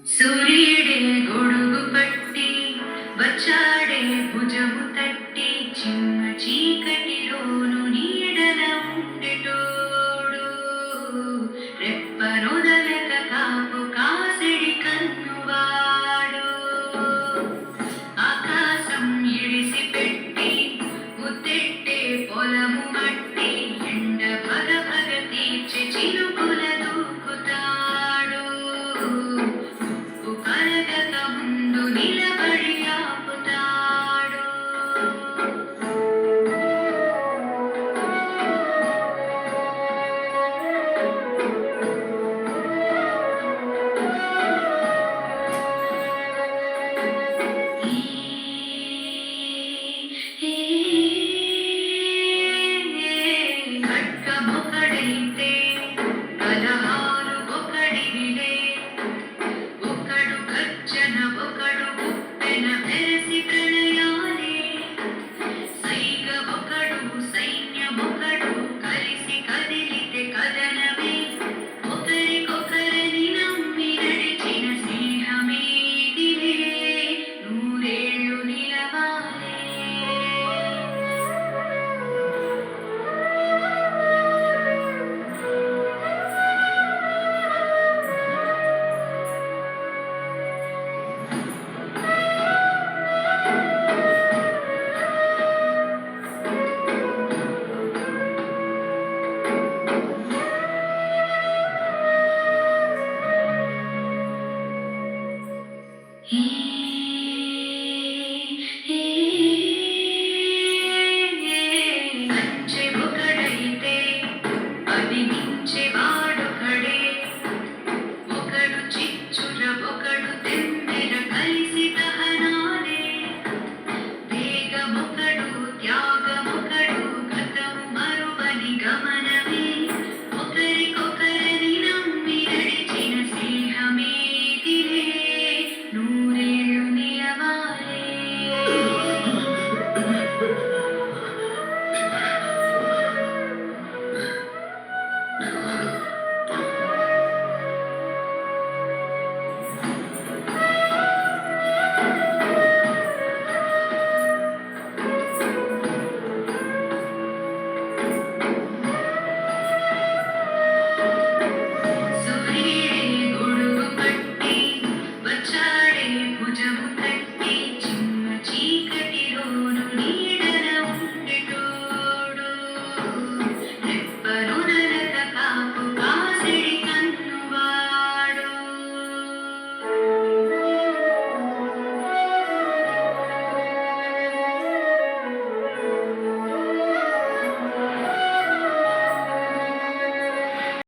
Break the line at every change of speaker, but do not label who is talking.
సూర్యుడే గొడుగు పట్టి వచ్చాడే భుజము తట్టి చిమ్మ చీకటిలోను నీడల ఉండెటోడు రెప్పనొదలక కాపు కాసిడి కన్నువాడు ఆకాశం ఇడిసి పెట్టి ముద్దెట్టే పొలము మట్టి ఎండ భగ భగ తీర్చి చినుకుల దూకుతాడు కరగక ముందు నిలబడి ఆపుతాడు ఖడ్గమొకడైతే కలహాలు ఒకడివిలే ఒకడు గర్జన ఒకడు గుప్పెన మెరసి ప్రణయాలే సైగ ఒకడు సైన్యమొకడు కలిసి కదిలితే కదనమే ఒకరికొకరిని నమ్మి నడిచిన స్నేహమేదిలే నూరేళ్ళు నిలవాలే ఈ